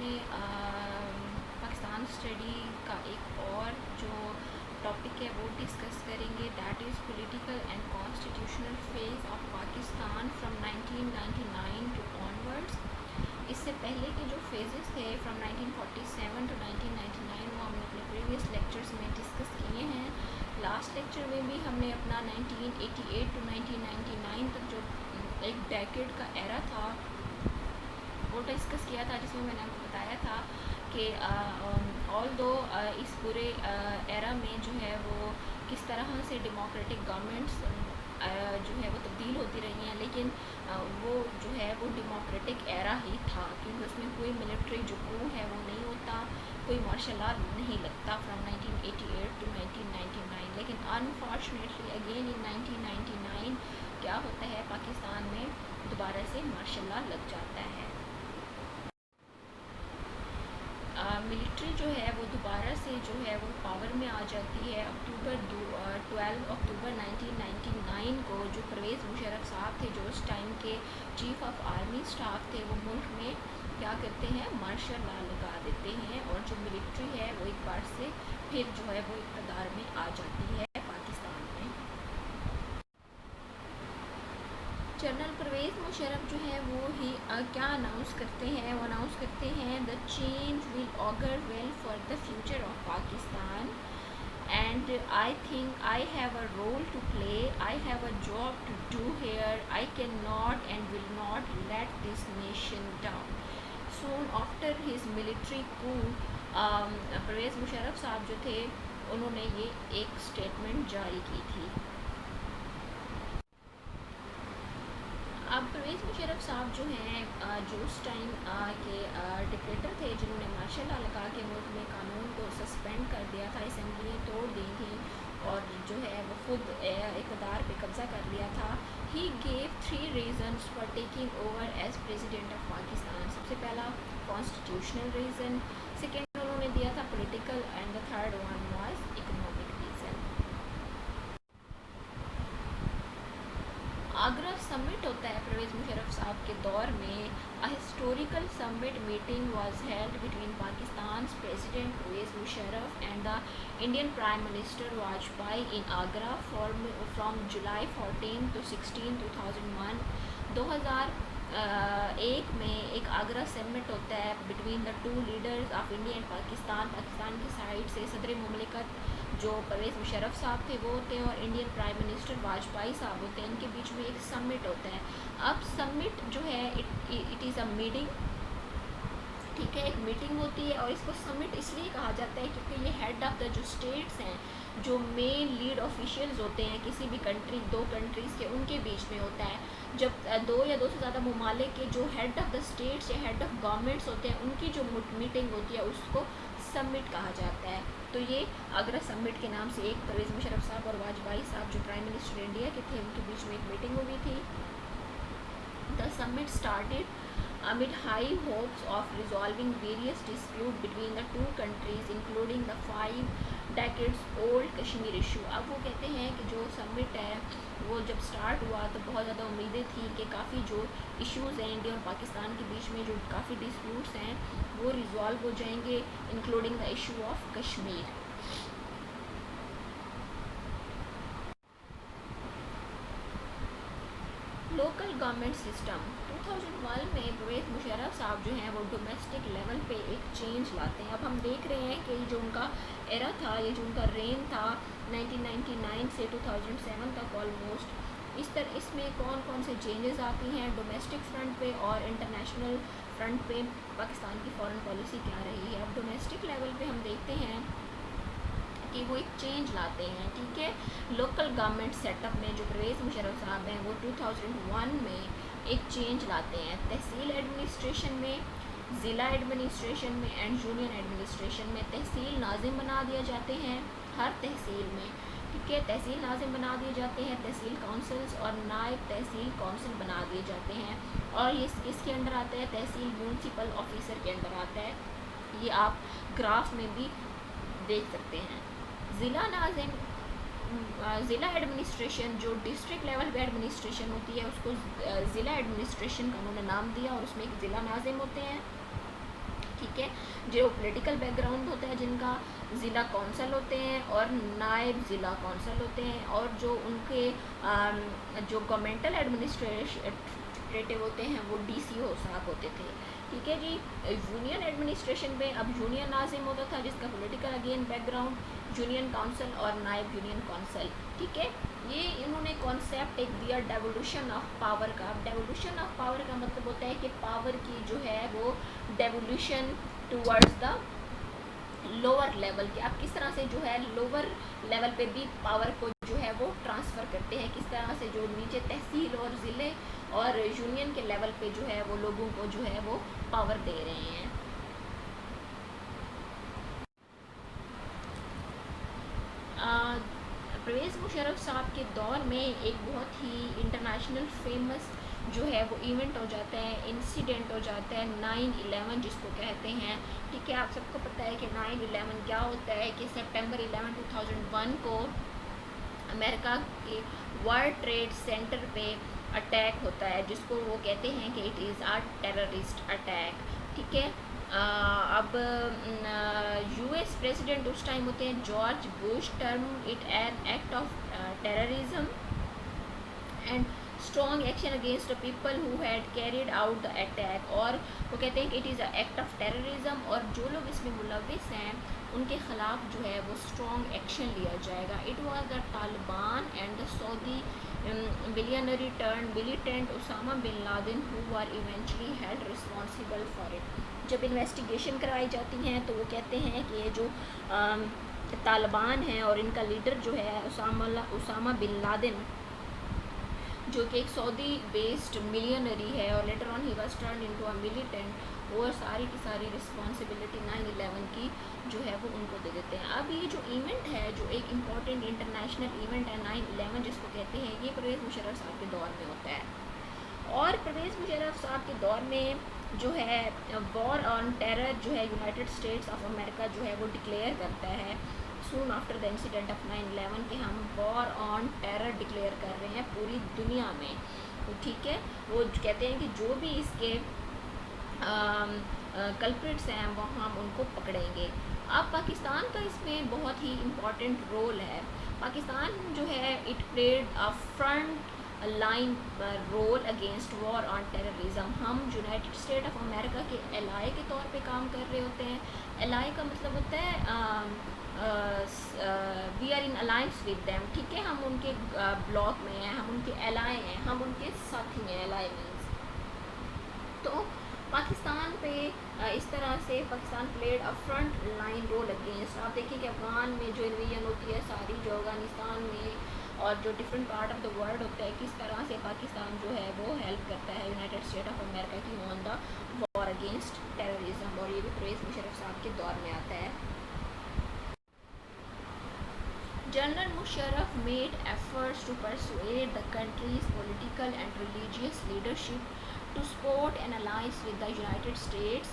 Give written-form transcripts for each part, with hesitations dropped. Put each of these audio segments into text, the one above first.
میں پاکستان اسٹڈی کا ایک اور جو ٹاپک ہے وہ ڈسکس کریں گے، that is political and constitutional phase of Pakistan from 1999 to onwards. اس سے پہلے کے جو فیزز تھے فرام 1947 ٹو 1999 وہ ہم نے اپنے پریویس لیکچرز میں ڈسکس کیے ہیں۔ لاسٹ لیکچر میں بھی ہم نے اپنا 1988 ٹو 1999 تک جو ایک ڈیکیڈ کا ایرا تھا وہ ڈسکس کیا تھا، جس میں نے آپ کو بتایا تھا کہ آل دو اس پورے ایرا میں جو ہے وہ کس طرح سے ڈیموکریٹک گورنمنٹس جو ہے وہ تبدیل ہوتی رہی ہیں، لیکن وہ جو ہے وہ ڈیموکریٹک ایرا ہی تھا، کیونکہ اس میں کوئی ملٹری جو کو ہے وہ نہیں ہوتا، کوئی مارشل لا نہیں لگتا فرام 1988 ٹو 1999۔ لیکن انفارچونیٹلی اگین ان 1999 کیا ہوتا ہے، پاکستان میں دوبارہ سے مارشل لا لگ جاتا ہے۔ ملٹری جو ہے وہ دوبارہ سے جو ہے وہ پاور میں آ جاتی ہے۔ 12 اکتوبر 1999 کو جو پرویز مشرف صاحب تھے، جو اس ٹائم کے چیف آف آرمی اسٹاف تھے، وہ ملک میں کیا کرتے ہیں، مارشل لا لگا دیتے ہیں، اور جو ملٹری ہے وہ ایک بار سے پھر جو ہے وہ اقتدار میں آ جاتی ہے پاکستان میں۔ جنرل پرویز مشرف جو ہے وہ ہی کیا اناؤنس کرتے ہیں، وہ اناؤنس کرتے ہیں the change will augur well for the future of Pakistan and I think I have a role to play, I have a job to do here, I can not and will not let this nation down. Soon after his military coup Pervez Musharraf صاحب جو تھے انہوں نے یہ ایک statement جاری کی تھی۔ اب پرویز مشرف صاحب جو ہیں جو اس ٹائم کے ڈکٹیٹر تھے، جنہوں نے مارشل لا لگا کے ملک میں قانون کو سسپینڈ کر دیا تھا، اسمبلیاں توڑ دی تھیں اور جو ہے وہ خود اقتدار پہ قبضہ کر لیا تھا۔ He gave 3 reasons for taking over as president of Pakistan. سب سے پہلا کانسٹیٹیوشنل ریزن، سیکنڈ انہوں نے دیا تھا political, and the third one was economic reason. Agra summit ہوتا ہے پرویز مشرف صاحب کے دور میں۔ Historical summit meeting was held between Pakistan's president Pervez Musharraf and the Indian prime minister Vajpayee in Agra from July 14 to 16 2001۔ 2001 میں ایک آگرہ سمٹ ہوتا ہے between the two leaders of India and Pakistan. Pakistan کی سائڈ سے صدر مملکت جو پرویز مشرف صاحب تھے وہ ہوتے ہیں، اور انڈین پرائم منسٹر واجپئی صاحب ہوتے ہیں، ان کے بیچ میں ایک سمٹ ہوتا ہے۔ اب سمٹ جو ہے اٹ از اے میٹنگ، ٹھیک ہے، ایک میٹنگ ہوتی ہے، اور اس کو سمٹ اس لیے کہا جاتا ہے کیونکہ یہ ہیڈ آف دا جو اسٹیٹس ہیں، جو مین لیڈ آفیشیلز ہوتے ہیں کسی بھی کنٹری، 2 کنٹریز کے، ان کے بیچ میں ہوتا ہے۔ جب 2 یا 2 سے زیادہ ممالک کے جو ہیڈ آف دا اسٹیٹس یا ہیڈ آف گورنمنٹس ہوتے ہیں ان کی جو میٹنگ ہوتی ہے اس کو سمٹ کہا جاتا ہے۔ تو یہ آگرہ سمٹ کے نام سے ایک پرویز مشرف صاحب اور واجپئی صاحب جو پرائم منسٹر انڈیا کے تھے ان کے بیچ میں ایک میٹنگ ہوئی تھی۔ The summit started amid high hopes of resolving various disputes between the two countries, including the 5 decades old Kashmir issue۔ اب وہ کہتے ہیں کہ جو سمٹ ہے وہ جب سٹارٹ ہوا تو بہت زیادہ امیدیں تھیں کہ کافی جو ایشوز ہیں انڈیا اور پاکستان کے بیچ میں، جو کافی ڈسپیوٹس ہیں وہ ریزالو ہو جائیں گے، including the issue of Kashmir. Local government system 2001 میں پرویز مشرف صاحب جو ہیں وہ ڈومیسٹک لیول پہ ایک چینج لاتے ہیں۔ اب ہم دیکھ رہے ہیں کہ جو ان کا ایرا تھا، یہ جو ان کا رین تھا 1999 سے 2007 تک آلموسٹ، اس میں کون کون سے چینجز آتی ہیں ڈومیسٹک فرنٹ پہ اور انٹرنیشنل فرنٹ پہ، پاکستان کی فارن پالیسی کیا رہی ہے۔ اب ڈومیسٹک لیول پہ ہم دیکھتے ہیں کہ وہ ایک چینج لاتے ہیں، ٹھیک ہے۔ لوکل گورنمنٹ سیٹ اپ میں جو پرویز مشرف صاحب ہیں وہ 2001 میں ایک چینج لاتے ہیں۔ تحصیل ایڈمنسٹریشن میں، ضلع ایڈمنسٹریشن میں اینڈ یونین ایڈمنسٹریشن میں تحصیل ناظم بنا دیا جاتے ہیں ہر تحصیل میں، ٹھیک ہے، تحصیل ناظم بنا دیے جاتے ہیں، تحصیل کونسلز اور نائب تحصیل کونسل بنا دیے جاتے ہیں، اور یہ کس کے انڈر آتا ہے، تحصیل میونسپل آفیسر کے انڈر آتا ہے۔ یہ آپ گراف میں بھی دیکھ سکتے ہیں۔ ضلع ناظم، ضلع ایڈمنسٹریشن جو ڈسٹرکٹ لیول پہ ایڈمنسٹریشن ہوتی ہے اس کو ضلع ایڈمنسٹریشن کا انہوں نے نام دیا، اور اس میں ایک ضلع ناظم ہوتے ہیں، ٹھیک ہے. جو پولیٹیکل بیک گراؤنڈ ہوتا ہے جن کا ضلع کونسل ہوتے ہیں اور نائب ضلع کونسل ہوتے ہیں, اور جو ان کے جو گورنمنٹل ایڈمنسٹریٹو ہوتے ہیں وہ ڈی سی او صاحب ہوتے تھے. ٹھیک ہے جی. یونین ایڈمنسٹریشن میں اب یونین ناظم ہوتا تھا جس کا political again back ground union council اور نائب یونین کونسل. ٹھیک ہے. یہ انہوں نے کانسیپٹ ایک دیا ڈیوولوشن آف پاور کا. ڈیوولوشن آف پاور کا مطلب ہوتا ہے کہ پاور کی جو ہے وہ ڈیوولوشن ٹورڈز دا لوور لیول, کہ آپ کس طرح سے جو ہے لوور لیول پہ بھی پاور کو جو ہے وہ ٹرانسفر کرتے ہیں, کس طرح سے جو نیچے تحصیل اور ضلع اور یونین کے لیول پہ جو ہے وہ لوگوں کو جو ہے وہ پاور دے رہے ہیں. پرویز مشرف صاحب کے دور میں ایک بہت ہی انٹرنیشنل فیمس جو ہے وہ ایونٹ ہو جاتا ہے, انسیڈنٹ ہو جاتا ہے 9/11 جس کو کہتے ہیں. ٹھیک ہے. آپ سب کو پتہ ہے کہ 9/11 کیا ہوتا ہے, کہ سپٹمبر 11 2001 کو امریکہ کے ورلڈ ٹریڈ سینٹر پہ اٹیک ہوتا ہے جس کو وہ کہتے ہیں کہ it is a terrorist attack. ٹھیک ہے. اب یو ایس پریزیڈنٹ اس ٹائم ہوتے ہیں George Bush, term it an act of terrorism and strong action against the people who had carried out the attack, اور وہ کہتے ہیں کہ it is a act of terrorism, اور جو لوگ اس میں ملوث ہیں ان کے خلاف جو ہے وہ اسٹرانگ ایکشن لیا جائے گا. It was the Taliban and the Saudi billionaire turn militant Osama bin Laden who were eventually held responsible for it. جب انویسٹیگیشن کرائی جاتی ہیں تو وہ کہتے ہیں کہ یہ جو طالبان ہیں اور ان کا لیڈر جو ہے اسامہ بن لادن, جو کہ ایک سعودی بیسڈ ملینری ہے اور later on he was turned into a militant, وہ ساری کی ساری رسپانسبلٹی 9/11 کی جو ہے وہ ان کو دے دیتے ہیں. اب یہ جو ایونٹ ہے جو ایک امپورٹنٹ انٹرنیشنل ایونٹ ہے 9/11 جس کو کہتے ہیں, یہ پرویز مشرف صاحب کے دور میں ہوتا ہے. اور پرویز مشرف صاحب کے دور میں جو ہے وار آن ٹیرر جو ہے یونائٹڈ اسٹیٹس آف امریکہ جو ہے وہ ڈکلیئر کرتا ہے soon after the incident of 9/11 کہ ہم وار آن ٹیرر ڈکلیئر کر رہے ہیں پوری دنیا میں. ٹھیک ہے. وہ کہتے ہیں کہ جو بھی اس کے کلپریٹس ہیں وہ ہم ان کو پکڑیں گے. اب پاکستان کا اس میں بہت ہی امپورٹنٹ رول ہے. پاکستان جو ہے it played a front line role against war on terrorism. ہم یونائٹڈ اسٹیٹ آف امریکہ کے ایلائی کے طور پہ کام کر رہے ہوتے ہیں. ایلائی کا مطلب ہوتا ہے we are in alliance with them. ٹھیک ہے. ہم ان کے بلاک میں ہیں, ہم ان کے ایلائی ہیں, ہم ان کے ساتھی ہیں. ایلائی مینس تو پاکستان پہ اس طرح سے Pakistan played a front line role against. آپ دیکھیں کہ افغان میں جو انویژن ہوتی ہے ساری, جو افغانستان میں اور جو different part of the world ہوتا ہے, کس طرح سے پاکستان جو ہے وہ ہیلپ کرتا ہے یونائٹڈ اسٹیٹ آف امریکہ کی آن دا وار اگینسٹ ٹیررزم. اور یہ بھی پرویز مشرف صاحب کے دور میں آتا ہے. General Musharraf made efforts to persuade the country's political and religious leadership to support an alliance with the United States.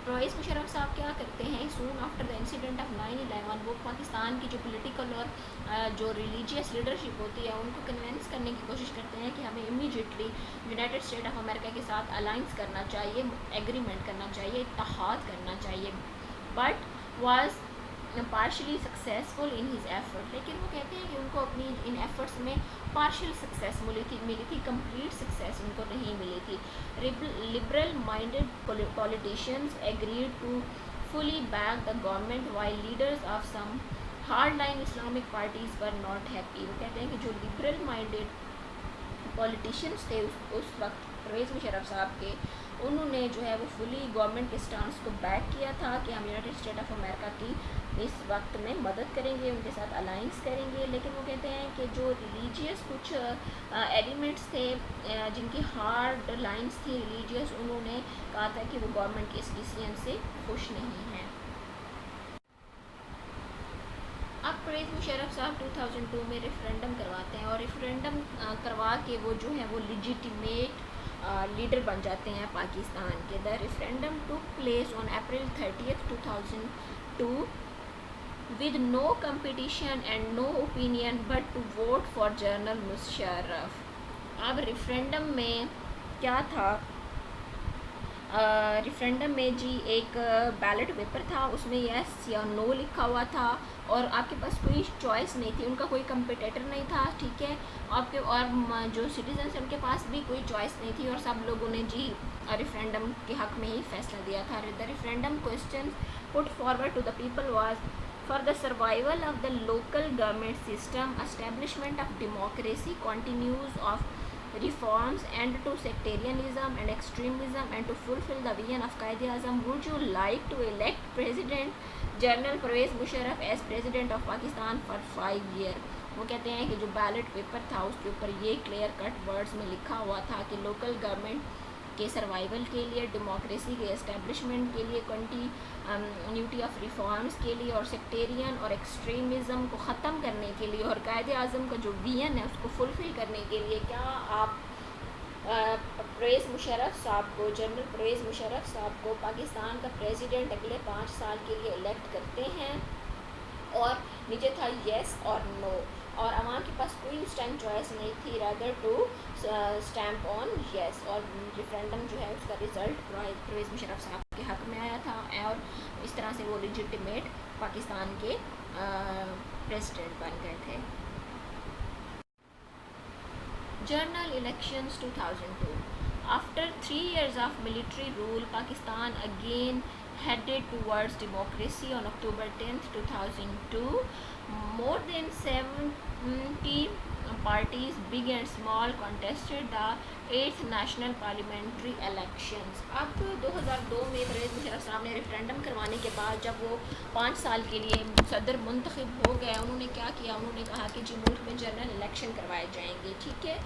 Pervez Musharraf صاحب کیا کرتے ہیں soon after the incident of 9/11 وہ پاکستان کی جو پولیٹیکل اور جو ریلیجیس لیڈرشپ ہوتی ہے ان کو کنونس کرنے کی کوشش کرتے ہیں کہ ہمیں immediately United State of America کے ساتھ الائنس کرنا چاہیے, ایگریمنٹ کرنا چاہیے, اتحاد کرنا چاہیے. But was partially successful in his effort. لیکن وہ کہتے ہیں کہ ان کو اپنی ان ایفرٹس میں پارشل سکسیس ملی تھی, کمپلیٹ سکسیس ان کو نہیں ملی تھی. Liberal minded politicians agreed to fully back the government while leaders of some hard line Islamic parties were not happy. وہ کہتے ہیں کہ جو لبرل مائنڈیڈ پولیٹیشینز تھے اس وقت پرویز مشرف صاحب کے, انہوں نے جو ہے وہ فلی گورنمنٹ کے اسٹانس کو بیک کیا تھا کہ ہم یونائٹڈ اسٹیٹ آف امریکہ کی اس وقت میں مدد کریں گے, ان کے ساتھ الائنس کریں گے. لیکن وہ کہتے ہیں کہ جو ریلیجیس کچھ ایلیمنٹس تھے جن کی ہارڈ لائنس تھی ریلیجیس, انہوں نے کہا تھا کہ وہ گورنمنٹ کے اس ڈیسیژن سے خوش نہیں ہیں. اب پرویز مشرف صاحب 2002 میں ریفرینڈم کرواتے ہیں اور ریفرینڈم کروا کے وہ جو ہے وہ لیجیٹیمیٹ لیڈر بن جاتے ہیں پاکستان کے. The referendum took place on April 30, 2002 with no competition and no opinion but to vote for General Musharraf. اب ریفرینڈم میں کیا تھا ریفرینڈم میں جی ایک بیلٹ پیپر تھا، اس میں یس یا نو لکھا ہوا تھا اور آپ کے پاس کوئی چوائس نہیں تھی، ان کا کوئی کمپیٹیٹر نہیں تھا، ٹھیک ہے، آپ کے اور جو سٹیزنس ان کے پاس بھی کوئی چوائس نہیں تھی اور سب لوگوں نے جی ریفرینڈم کے حق میں ہی فیصلہ دیا تھا. The referendum question put forward to the people was for the survival of the local government system, establishment of democracy, continuance of reforms, end to sectarianism and extremism, and to fulfill the vision of Quaid-e-Azam. Would you like to elect President General Pervez Musharraf as President of Pakistan for 5 years? وہ کہتے ہیں کہ جو ballot paper تھا اس کے اوپر یہ clear cut words میں لکھا ہوا تھا کہ لوکل گورنمنٹ کے سروائیول کے لیے، ڈیموکریسی کے اسٹیبلشمنٹ کے لیے، کنٹینیوٹی آف ریفارمز کے لیے اور سیکٹیرین اور ایکسٹریمزم کو ختم کرنے کے لیے اور قائد اعظم کا جو ویژن ہے اس کو فلفل کرنے کے لیے کیا آپ پرویز مشرف صاحب کو، جنرل پرویز مشرف صاحب کو پاکستان کا پریزیڈنٹ اگلے 5 سال کے لیے الیکٹ کرتے ہیں؟ اور نیچے تھا یس اور نو، اور عوام کے پاس کوئی اس ٹائم چوائس نہیں تھی رادر ٹو اسٹیمپ آن یس، اور ریفرینڈم جو ہے اس کا رزلٹ پرویز مشرف صاحب کے حق میں آیا تھا اور اس طرح سے وہ لیجیٹیمیٹ پاکستان کے پریزیڈنٹ بن گئے تھے. General elections 2002. After 3 years of military rule, Pakistan again headed towards democracy. On October 10th, 2002, more than 70 parties, big and small, contested the 8th national parliamentary elections. اب 2002 میں پرویز مشرف صاحب نے ریفرینڈم کروانے کے بعد جب وہ 5 سال کے لیے صدر منتخب ہو گئے، انہوں نے کیا کیا، انہوں نے کہا کہ جی ملک میں جنرل الیکشن کروائے جائیں گے، ٹھیک ہے.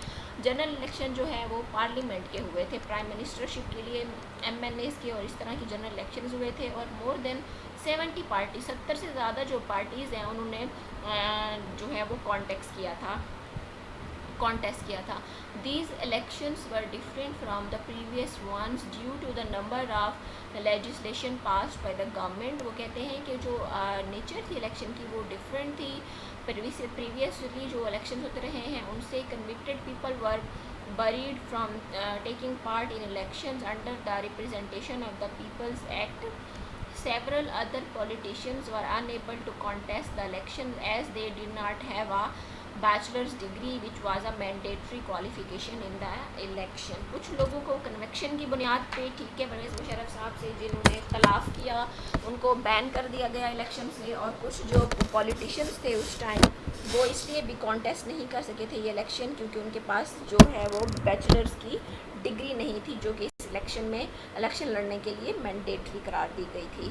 جنرل الیکشن جو ہے وہ پارلیمنٹ کے ہوئے تھے، پرائم منسٹرشپ کے لیے ایم این ایز کے اور اس طرح کی جنرل الیکشنز ہوئے تھے، اور مور دین 70 پارٹی، 70 سے زیادہ جو پارٹیز ہیں انہوں نے جو ہے وہ کانٹیسٹ کیا تھا. These elections were different from the previous ones due to the number of legislation passed by the government. وہ کہتے ہیں کہ جو نیچر تھی الیکشن کی وہ ڈفرینٹ تھی پریویسلی جو الیکشن ہوتے رہے ہیں ان سے. convicted people were buried from taking part in elections under the Representation of the People's Act. Several other politicians were unable to contest the election as they did not have a bachelor's degree which was a mandatory qualification in the election. کچھ لوگوں کو conviction کی بنیاد پہ، ٹھیک ہے، پرویز مشرف صاحب سے جنہوں نے اختلاف کیا ان کو بین کر دیا گیا الیکشن سے، اور کچھ جو پولیٹیشینس تھے اس ٹائم وہ اس لیے بھی کانٹیسٹ نہیں کر سکے تھے یہ الیکشن کیونکہ ان کے پاس جو ہے وہ بیچلرز کی ڈگری نہیں تھی جو کہ اس الیکشن میں الیکشن لڑنے کے لیے مینڈیٹری قرار دی گئی تھی.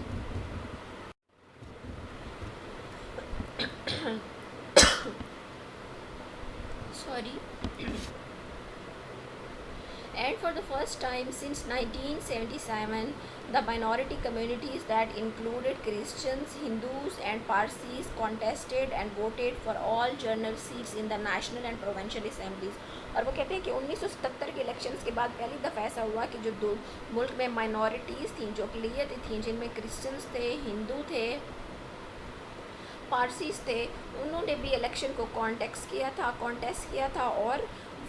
And for the first time since 1977, the minority communities that included Christians, Hindus and Parsis contested and voted for all general seats in the national and provincial assemblies. اور وہ کہتے ہیں کہ 1977 کے الیکشنز کے بعد پہلی دفعہ ایسا ہوا کہ جو دو ملک میں مائنورٹیز تھیں، جو اقلیتیں تھیں، جن میں کرسچنس تھے، ہندو تھے، پارسیز تھے، انہوں نے بھی الیکشن کو کانٹیسٹ کیا تھا اور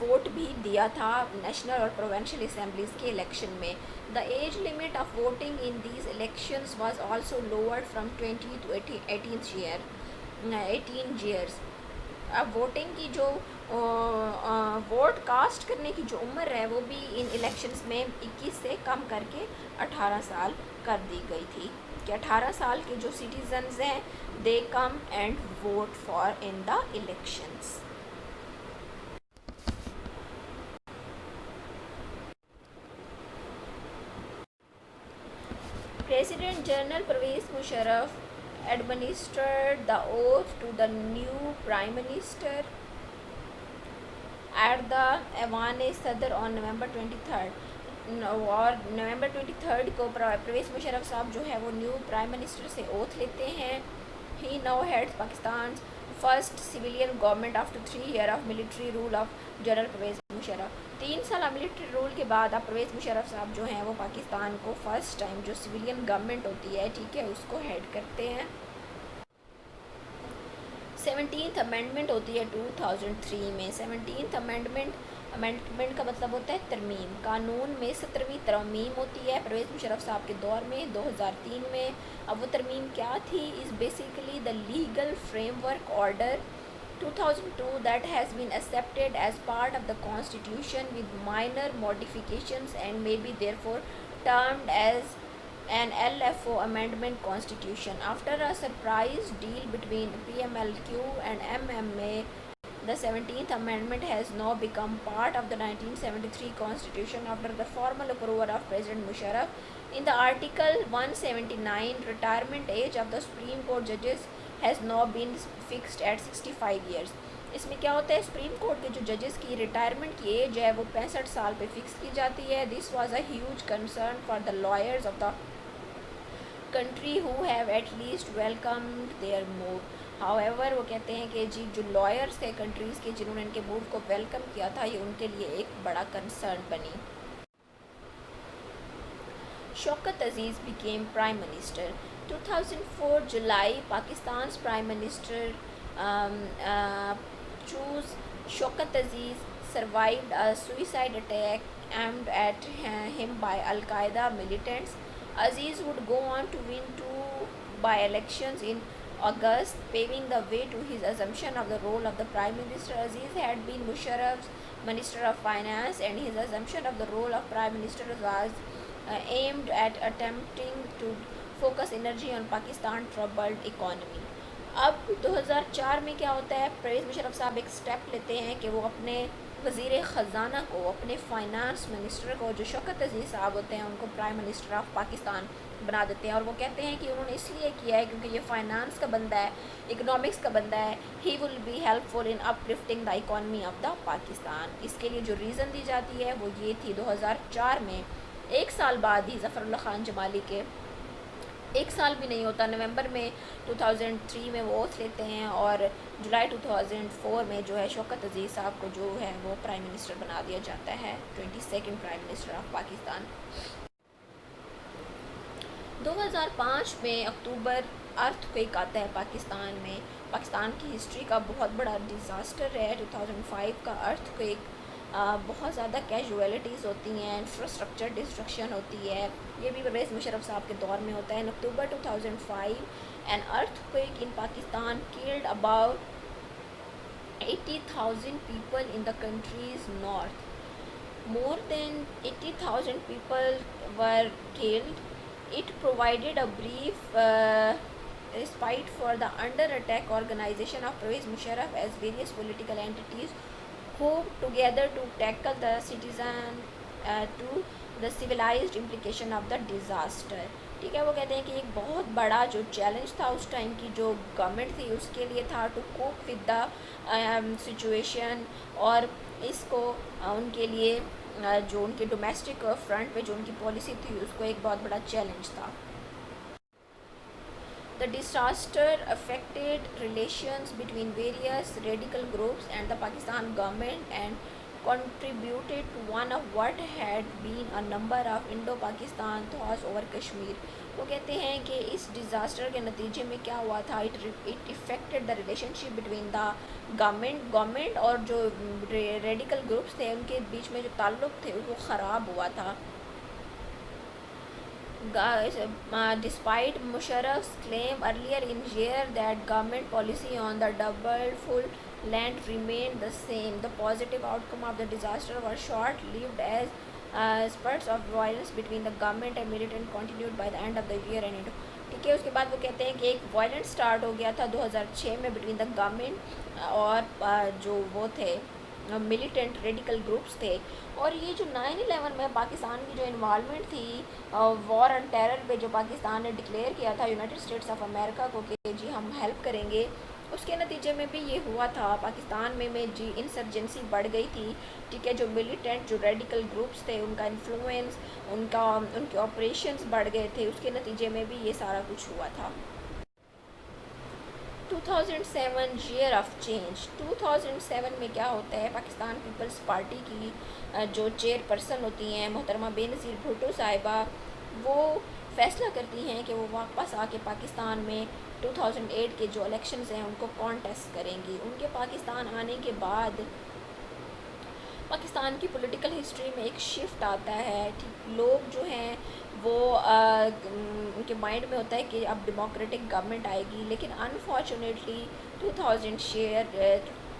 ووٹ بھی دیا تھا نیشنل اور پروونشل اسمبلیز کے الیکشن میں. The age limit of voting in these elections was also lowered from 20 to 18 years. اب ووٹنگ کی جو ووٹ کاسٹ کرنے کی جو عمر ہے وہ بھی ان الیکشنز میں 21 سے کم کر کے 18 سال کر دی گئی تھی کہ 18 سال کے جو سٹیزنز ہیں they come and vote for in the elections. President General Pervez Musharraf administered the oath to the new Prime Minister at the Aiwan-e-Sadr on November 23rd. اور نومبر 23rd کو پرویز مشرف صاحب جو ہے وہ نیو پرائم منسٹر سے oath لیتے ہیں. He now heads Pakistan's first civilian government after 3 years of military rule of General Pervez Musharraf. 3 سالہ ملٹری رول کے بعد اب پرویز مشرف صاحب جو ہیں وہ پاکستان کو فرسٹ ٹائم جو سویلین گورنمنٹ ہوتی ہے، ٹھیک ہے، اس کو ہیڈ کرتے ہیں. 17th امینڈمنٹ ہوتی ہے 2003 میں. 17th امینڈمنٹ امینڈمنٹ کا مطلب ہوتا ہے ترمیم. قانون میں 17ویں ترمیم ہوتی ہے پرویز مشرف صاحب کے دور میں 2003 میں. اب وہ ترمیم کیا تھی؟ Is basically the legal frame work order 2002 that has been accepted as part of the constitution with minor modifications and may be therefore termed as an LFO amendment constitution. After a surprise deal between PMLQ and MMA, the 17th Amendment has now become part of the 1973 Constitution after the formal approval of President Musharraf. In the Article 179, retirement age of the Supreme Court judges has now been fixed at 65 years. اس میں کیا ہوتا ہے؟ Supreme court کے جو ججز کی retirement کی age ہے وہ 65 سال پہ فکس کی جاتی ہے. This was a huge concern for the lawyers of the country who have at least welcomed their move. However وہ کہتے ہیں کہ جی جو لائرز تھے کنٹریز کے جنہوں نے ان کے موو کو ویلکم کیا تھا یہ ان کے لیے ایک بڑا کنسرن بنی. Shaukat Aziz became Prime Minister. 2004 July Pakistan's Prime Minister chose Shaukat Aziz survived a suicide attack aimed at him by Al-Qaeda militants. Aziz would go on to win 2 by-elections in August, paving the way to his assumption of the role of the Prime Minister. Aziz had been Musharraf's Minister of Finance and his assumption of the role of Prime Minister was aimed at attempting to focus energy on Pakistan troubled economy. اب 2004 میں کیا ہوتا ہے؟ پرویز مشرف صاحب ایک step لیتے ہیں کہ وہ اپنے وزیر خزانہ کو، اپنے فائنانس منسٹر کو جو شوکت عزیز صاحب ہوتے ہیں ان کو پرائم منسٹر آف پاکستان بنا دیتے ہیں. اور وہ کہتے ہیں کہ انہوں نے اس لیے کیا ہے کیونکہ یہ فائنانس کا بندہ ہے، اکنامکس کا بندہ ہے. He will be helpful in uplifting the economy of the Pakistan. اس کے لیے جو ریزن دی جاتی ہے وہ یہ تھی. 2004 میں ایک سال بعد ہی ظفر اللہ خان جمالی کے، ایک سال بھی نہیں ہوتا، نومبر میں 2003 میں وہ اوتھ لیتے ہیں اور جولائی 2004 میں جو ہے شوکت عزیز صاحب کو جو ہے وہ پرائم منسٹر بنا دیا جاتا ہے، 22nd prime minister of Pakistan. 2005 میں اکتوبر ارتھ کویک آتا ہے پاکستان میں. پاکستان کی ہسٹری کا بہت بڑا ڈیزاسٹر ہے 2005 کا ارتھ کویک. بہت زیادہ کیجویلٹیز ہوتی ہیں، انفراسٹرکچر ڈسٹرکشن ہوتی ہے. یہ بھی پرویز مشرف صاحب کے دور میں ہوتا ہے. ان اکتوبر 2005 an earthquake in Pakistan killed about 80,000 people in the country's north. More than 80,000 people were killed. It provided a brief respite for the under attack organization of Pervez Musharraf as various political entities worked together to tackle the to the civilized implication of the disaster. ٹھیک ہے، وہ کہتے ہیں کہ ایک بہت بڑا جو چیلنج تھا اس ٹائم کی جو گورنمنٹ تھی اس کے لیے تھا to cope with the situation, اور اس کو ان کے لیے جو ان کے ڈومیسٹک فرنٹ پہ جو ان کی پالیسی تھی اس کو ایک بہت بڑا چیلنج تھا. The disaster affected relations between various radical groups and the Pakistan government and contributed to one of what had been a number of Indo-Pakistan wars over Kashmir. وہ کہتے ہیں کہ اس ڈیزاسٹر کے نتیجے میں کیا ہوا تھا، it affected the relationship between the government اور جو ریڈیکل گروپس تھے ان کے بیچ میں جو تعلق تھے وہ خراب ہوا تھا. Despite Musharraf's claim earlier in year that government policy on the double full land remained the same, the positive outcome of the disaster was short-lived as spurts of violence between the government and militant continued by the end of the year. And ٹھیک ہے، اس کے بعد وہ کہتے ہیں کہ ایک violence start ہو گیا تھا 2006 میں بٹوین دا گورنمنٹ اور جو وہ تھے ملیٹنٹ ریڈیکل گروپس تھے. اور یہ جو 9/11 میں پاکستان کی جو انوالومنٹ تھی وار اینڈ ٹیرر پہ جو پاکستان نے ڈکلیئر کیا تھا یونائٹڈ اسٹیٹس آف امریکہ کو کہ جی ہم ہیلپ کریں گے، اس کے نتیجے میں بھی یہ ہوا تھا. پاکستان میں جی انسرجنسی بڑھ گئی تھی. ٹھیک ہے، جو ملیٹنٹ جو ریڈیکل گروپس تھے ان کا انفلوئنس، ان کے آپریشنز بڑھ گئے تھے، اس کے نتیجے میں بھی یہ سارا کچھ ہوا تھا. 2007 year of change. 2007 میں کیا ہوتا ہے، پاکستان پیپلز پارٹی کی جو چیئر پرسن ہوتی ہیں محترمہ بے نظیر بھٹو صاحبہ، وہ فیصلہ کرتی ہیں کہ وہ واپس آ کے پاکستان میں 2008 کے جو الیکشنز ہیں ان کو کانٹیسٹ کریں گی. ان کے پاکستان آنے کے بعد پاکستان کی پولیٹیکل ہسٹری میں ایک شفٹ آتا ہے. لوگ جو ہیں وہ ان کے مائنڈ میں ہوتا ہے کہ اب ڈیموکریٹک گورنمنٹ آئے گی، لیکن انفارچونیٹلی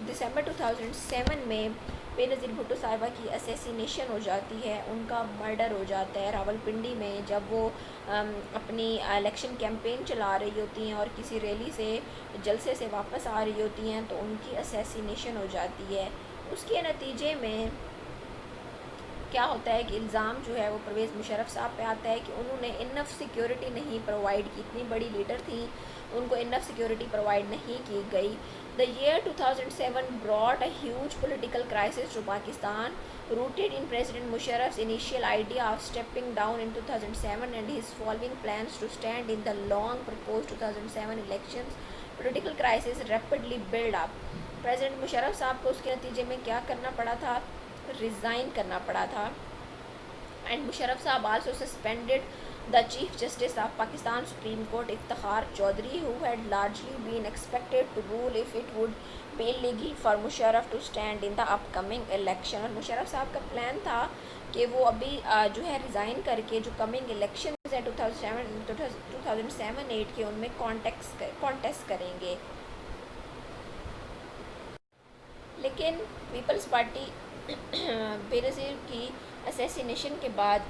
دسمبر 2007 میں بے نظیر بھٹو صاحبہ کی اسیسینیشن ہو جاتی ہے، ان کا مرڈر ہو جاتا ہے راول پنڈی میں، جب وہ اپنی الیکشن کیمپین چلا رہی ہوتی ہیں اور کسی ریلی سے جلسے سے واپس آ رہی ہوتی ہیں تو ان کی اسیسینیشن ہو جاتی ہے. اس کے نتیجے میں کیا ہوتا ہے کہ الزام جو ہے وہ پرویز مشرف صاحب پہ آتا ہے کہ انہوں نے انف سیکیورٹی نہیں پرووائڈ کی. اتنی بڑی لیڈر تھی، ان کو انف سیکیورٹی پرووائڈ نہیں کی گئی. The year 2007 brought a huge political crisis to Pakistan, rooted in President Musharraf's initial idea of stepping down in 2007 and his following plans to stand in the long proposed 2007 elections. Political crisis rapidly built up. President Musharraf صاحب کو اس کے نتیجے میں کیا کرنا پڑا تھا؟ Resign کرنا پڑا تھا. And Musharraf صاحب also suspended the Chief Justice of Pakistan Supreme Court Iftikhar Chaudhry, who had largely been expected to rule if it would be illegal for Musharraf to stand in the upcoming election. اور مشرف صاحب کا plan تھا کہ وہ ابھی جو ہے resign کر کے جو کمنگ الیکشنز ہیں 2007-8 کے ان میں کانٹیسٹ کریں گے. لیکن پیپلز پارٹی بے نظیر کی اسیسینیشن کے بعد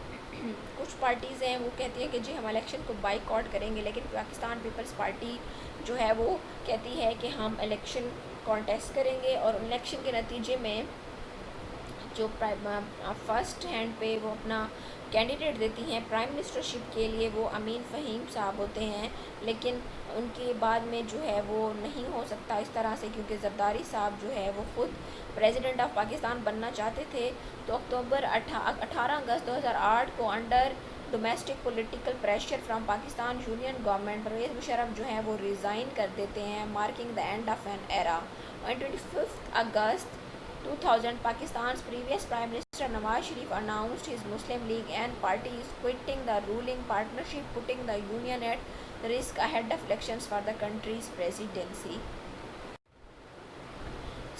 کچھ پارٹیز ہیں وہ کہتی ہیں کہ جی ہم الیکشن کو بائیکاٹ کریں گے، لیکن پاکستان پیپلز پارٹی جو ہے وہ کہتی ہے کہ ہم الیکشن کانٹیسٹ کریں گے. اور الیکشن کے نتیجے میں جو فرسٹ ہینڈ پہ وہ اپنا کینڈیڈیٹ دیتی ہیں پرائم منسٹرشپ کے لیے، وہ امین فہیم صاحب ہوتے ہیں، لیکن ان کے بعد میں جو ہے وہ نہیں ہو سکتا اس طرح سے، کیونکہ زرداری صاحب جو ہے وہ خود پریزیڈنٹ آف پاکستان بننا چاہتے تھے. تو 18 اگست 2008 کو under domestic political pressure from Pakistan union government Pervez Musharraf جو ہیں وہ ریزائن کر دیتے ہیں، marking the end of an era. On 25 August 2000, Pakistan's previous Prime Minister Nawaz Sharif announced his Muslim League N party is quitting the ruling partnership, putting the union at risk ahead of elections for the country's presidency.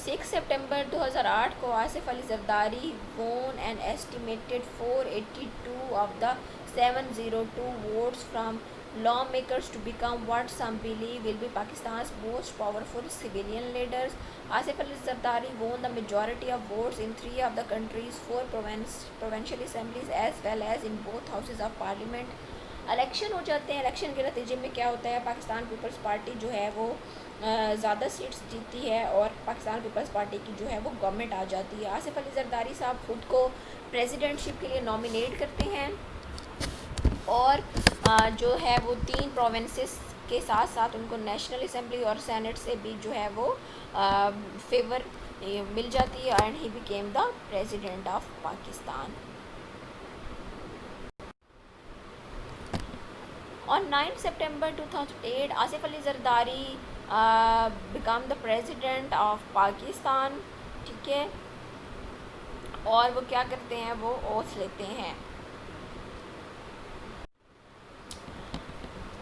6 September 2008 کو Asif Ali Zardari won an estimated 482 of the 702 votes from lawmakers to become what some believe will be Pakistan's most powerful civilian leaders. Asif Ali Zardari won the majority of votes in 3 of the country's 4 provincial assemblies as well as in both houses of parliament. Election ہو جاتے ہیں. Election کے نتیجے میں کیا ہوتا ہے؟ Pakistan Peoples party جو ہے وہ زیادہ سیٹس جیتتی ہے اور پاکستان پیپلز پارٹی کی جو ہے وہ گورنمنٹ آ جاتی ہے. آصف علی زرداری صاحب خود کو پریزیڈنٹ شپ کے لیے نامینیٹ کرتے ہیں اور جو ہے وہ 3 پروونسز کے ساتھ ساتھ ان کو نیشنل اسمبلی اور سینٹ سے بھی جو ہے وہ فیور مل جاتی ہے and he became the president of Pakistan. On 9 September 2008, Asif Ali Zardari became the president of Pakistan. ٹھیک ہے، اور وہ کیا کرتے ہیں؟ وہ اوتھ لیتے ہیں.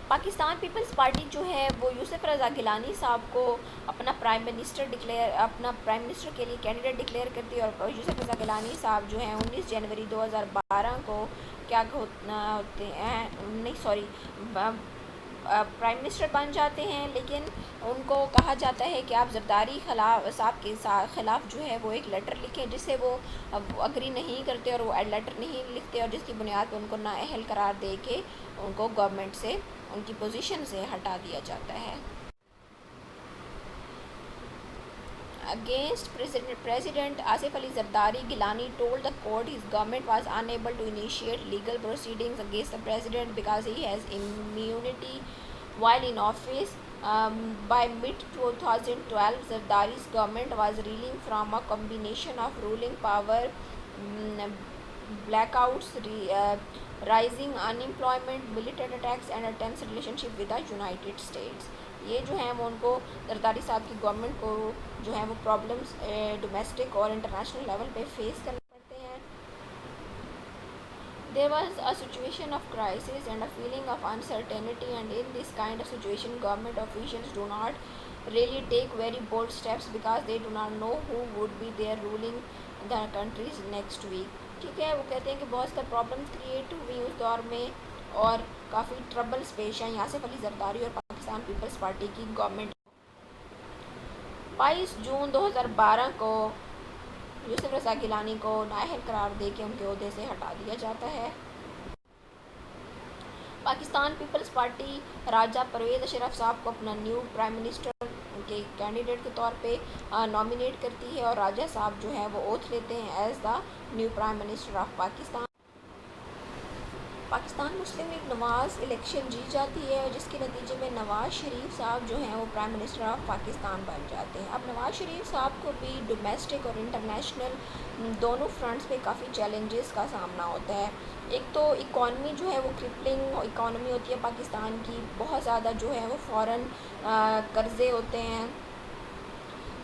پاکستان پیپلز پارٹی جو ہے وہ یوسف رضا گیلانی صاحب کو اپنا پرائم منسٹر کے لیے کینڈیڈیٹ ڈکلیئر کرتی ہے. اور یوسف رضا گیلانی صاحب جو ہیں 19 جنوری 2012 کو کیا ہوتے ہیں پرائم منسٹر بن جاتے ہیں. لیکن ان کو کہا جاتا ہے کہ آپ زرداری صاحب کے خلاف جو ہے وہ ایک لیٹر لکھیں، جس سے وہ اگری نہیں کرتے اور وہ لیٹر نہیں لکھتے، اور جس کی بنیاد پر ان کو نااہل قرار دے کے ان کو گورنمنٹ سے ان کی پوزیشن سے ہٹا دیا جاتا ہے. Against President Asif Ali Zardari, Gilani told the court his government was unable to initiate legal proceedings against the president because he has immunity while in office. By mid-2012, Zardari's government was reeling from a combination of ruling power, blackouts, rising unemployment, militant attacks and a tense relationship with the United States. یہ جو ہیں وہ ان کو زرداری صاحب کی government کو جو ہیں وہ پرابلمس ڈومیسٹک اور انٹرنیشنل لیول پہ فیس کرنے پڑتے ہیں. There was a situation of crisis and a feeling of uncertainty, and in this kind of situation government officials do not really take very bold steps because they do not know who would be their ruling the countries next week. ٹھیک ہے, وہ کہتے ہیں کہ بہت سارے problems create ہوئی اس دور میں اور کافی ٹربلس پیش آئیں آصف علی زرداری اور پاکستان پیپلز پارٹی کی گورنمنٹ. 22 جون 2012 کو یوسف رضا گیلانی کو نااہل قرار دے کے ان کے عہدے سے ہٹا دیا جاتا ہے. پاکستان پیپلز پارٹی راجہ پرویز اشرف صاحب کو اپنا نیو پرائم منسٹر کے کینڈیڈیٹ کے طور پہ نامینیٹ کرتی ہے اور راجہ صاحب جو ہے وہ اوتھ لیتے ہیں as the new prime minister of Pakistan. Pakistan Muslim league Nawaz election جیت جاتی ہے جس کے نتیجے میں نواز شریف صاحب جو ہیں وہ پرائم منسٹر آف پاکستان بن جاتے ہیں. اب نواز شریف صاحب کو بھی ڈومیسٹک اور انٹرنیشنل دونوں فرنٹس پہ کافی چیلنجز کا سامنا ہوتا ہے. ایک تو اکانومی جو ہے وہ کرپلنگ اکانومی ہوتی ہے پاکستان کی, بہت زیادہ جو ہے وہ فورن قرضے ہوتے ہیں.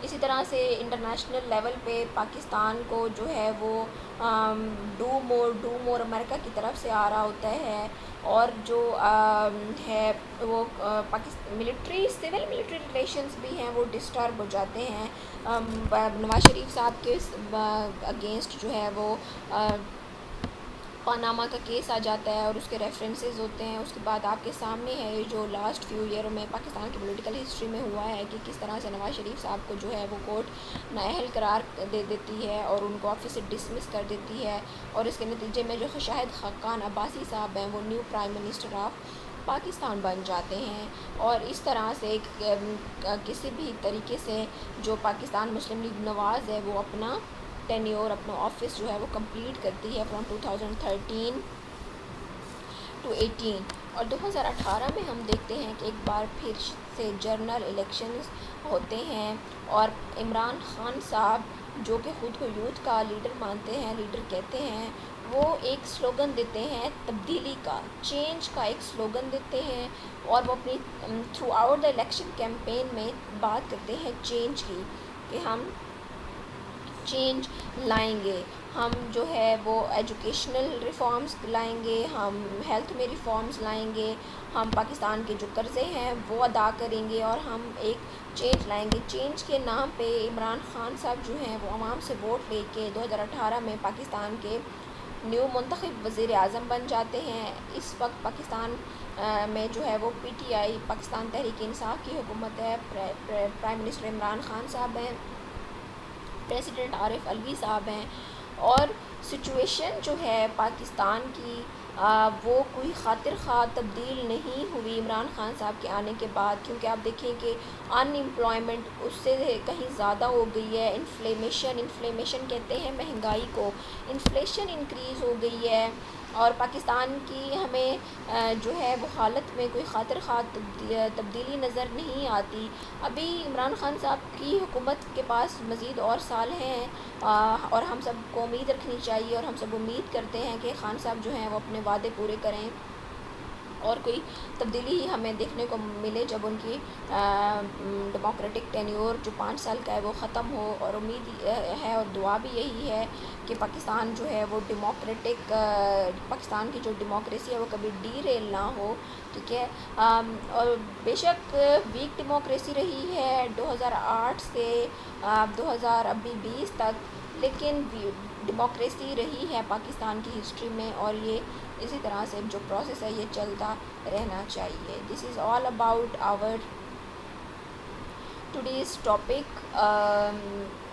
اسی طرح سے انٹرنیشنل لیول پہ پاکستان کو جو ہے وہ ڈو مور امریکہ کی طرف سے آ رہا ہوتا ہے, اور جو ہے وہ ملٹری سول ملٹری ریلیشنز بھی ہیں وہ ڈسٹرب ہو جاتے ہیں. نواز شریف صاحب کے اگینسٹ جو ہے وہ پاناما کا کیس آ جاتا ہے اور اس کے ریفرنسز ہوتے ہیں. اس کے بعد آپ کے سامنے ہے جو لاسٹ فیو ایئروں میں پاکستان کی پولیٹیکل ہسٹری میں ہوا ہے کہ کس طرح سے نواز شریف صاحب کو جو ہے وہ کورٹ نااہل قرار دے دیتی ہے اور ان کو آفس سے ڈسمس کر دیتی ہے, اور اس کے نتیجے میں جو شاہد خاقان عباسی صاحب ہیں وہ new prime minister of Pakistan بن جاتے ہیں. اور اس طرح سے کسی بھی طریقے سے جو پاکستان مسلم لیگ نواز ہے وہ اپنا ٹینیور اپنا آفس جو ہے وہ کمپلیٹ کرتی ہے فرام 2013 to 18. اور 2018 میں ہم دیکھتے ہیں کہ ایک بار پھر سے جنرل الیکشنز ہوتے ہیں اور عمران خان صاحب جو کہ خود کو یوتھ کا لیڈر مانتے ہیں, لیڈر کہتے ہیں, وہ ایک سلوگن دیتے ہیں تبدیلی کا, چینج کا ایک سلوگن دیتے ہیں, اور وہ اپنی through out the election campaign میں بات کرتے ہیں چینج کی کہ ہم چینج لائیں گے, ہم جو ہے وہ ایجوکیشنل ریفارمز لائیں گے, ہم ہیلتھ میں ریفارمز لائیں گے, ہم پاکستان کے جو قرضے ہیں وہ ادا کریں گے اور ہم ایک چینج لائیں گے. چینج کے نام پہ عمران خان صاحب جو ہیں وہ عوام سے ووٹ لے کے 2018 میں پاکستان کے نیو منتخب وزیر اعظم بن جاتے ہیں. اس وقت پاکستان میں جو ہے وہ P T I Pakistan Tehreek Insaf کی حکومت ہے. پرائم منسٹر عمران خان صاحب ہیں, پریزیڈنٹ عارف الوی صاحب ہیں, اور سچویشن جو ہے پاکستان کی وہ کوئی خاطر خواہ تبدیل نہیں ہوئی عمران خان صاحب کے آنے کے بعد, کیونکہ آپ دیکھیں کہ ان ایمپلائمنٹ اس سے کہیں زیادہ ہو گئی ہے. انفلیمیشن کہتے ہیں مہنگائی کو, انفلیشن انکریز ہو گئی ہے, اور پاکستان کی ہمیں جو ہے وہ حالت میں کوئی خاطر خواہ تبدیلی نظر نہیں آتی. ابھی عمران خان صاحب کی حکومت کے پاس مزید اور سال ہیں, اور ہم سب کو امید رکھنی چاہیے اور ہم سب امید کرتے ہیں کہ خان صاحب جو ہیں وہ اپنے وعدے پورے کریں اور کوئی تبدیلی ہمیں دیکھنے کو ملے جب ان کی ڈیموکریٹک ٹینیور جو 5 سال کا ہے وہ ختم ہو. اور امید ہے اور دعا بھی یہی ہے کہ پاکستان جو ہے وہ پاکستان کی جو ڈیموکریسی ہے وہ کبھی ڈی ریل نہ ہو. ٹھیک ہے, اور بے شک ویک ڈیموکریسی رہی ہے 2008 سے 2020 تک, لیکن ڈیموکریسی رہی ہے پاکستان کی ہسٹری میں, اور یہ اسی طرح سے جو پروسیس ہے یہ چلتا رہنا چاہیے. This is all about our today's topic,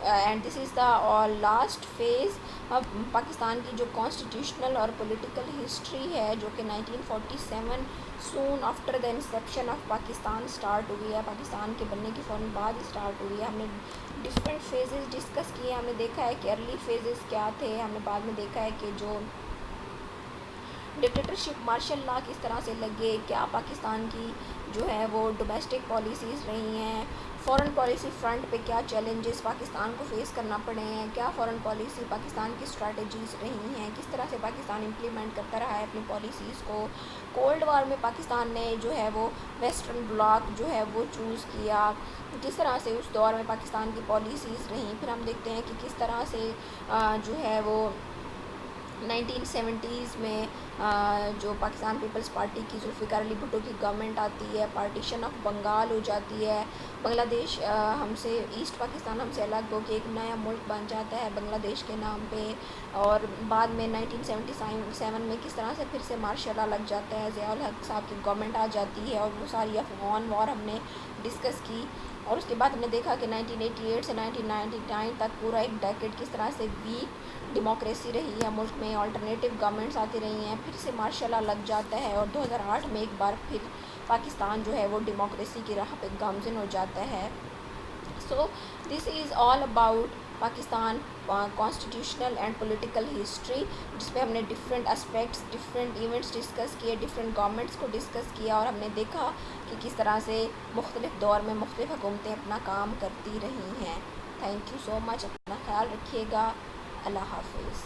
and this is the last phase. اب پاکستان کی جو کانسٹیٹیوشنل اور پولیٹیکل ہسٹری ہے جو کہ 1947 soon after the inception of Pakistan start ہوئی ہے, پاکستان کے بننے کے فوراً بعد اسٹارٹ ہوئی ہے. ہم نے ڈفرینٹ فیزز ڈسکس کیے, ہم نے دیکھا ہے کہ ارلی فیزز کیا تھے, ہم نے بعد میں دیکھا ہے کہ جو ڈکٹیٹرشپ مارشل لا کس طرح سے لگے, کیا پاکستان کی جو ہے وہ ڈومیسٹک پالیسیز رہی ہیں, فورن پالیسی فرنٹ پہ کیا چیلنجز پاکستان کو فیس کرنا پڑے ہیں, کیا فورن پالیسی پاکستان کی اسٹریٹجیز رہی ہیں, کس طرح سے پاکستان امپلیمنٹ کرتا رہا ہے اپنی پالیسیز کو. کولڈ وار میں پاکستان نے جو ہے وہ ویسٹرن بلاک جو ہے وہ چوز کیا, کس طرح سے اس دور میں پاکستان کی پالیسیز رہیں. پھر ہم دیکھتے ہیں کہ کس طرح سے جو ہے وہ 1970s میں جو پاکستان پیپلز پارٹی کی ذوالفقار علی بھٹو کی گورنمنٹ آتی ہے، پارٹیشن آف بنگال ہو جاتی ہے، بنگلہ دیش ہم سے ایسٹ پاکستان ہم سے الگ ہو کے ایک نیا ملک بن جاتا ہے بنگلہ دیش کے نام پہ، اور بعد میں 1977 میں کس طرح سے پھر سے مارشل لا لگ جاتا ہے، ضیاء الحق صاحب کی گورنمنٹ آ جاتی ہے، اور وہ ساری افغان وار ہم نے ڈسکس کی، اور اس کے بعد ہم نے دیکھا کہ 1988 سے 1999 تک پورا ایک ڈیکیڈ کس طرح سے ویک ڈیموکریسی رہی ہے ملک میں، آلٹرنیٹیو گورنمنٹس آتی رہی ہیں، پھر سے مارشل لا لگ جاتا ہے، اور 2008 میں ایک بار پھر پاکستان جو ہے وہ ڈیموکریسی کی راہ پہ گامزن ہو جاتا ہے۔ So this is all about Pakistan constitutional and political history, جس پہ ہم نے different aspects, different events discuss کیے، ڈفرینٹ گورنمنٹس کو ڈسکس کیا، اور ہم نے دیکھا کہ کس طرح سے مختلف دور میں مختلف حکومتیں اپنا کام کرتی رہی ہیں۔ تھینک یو سو مچ، اپنا خیال رکھیے گا، اللہ حافظ۔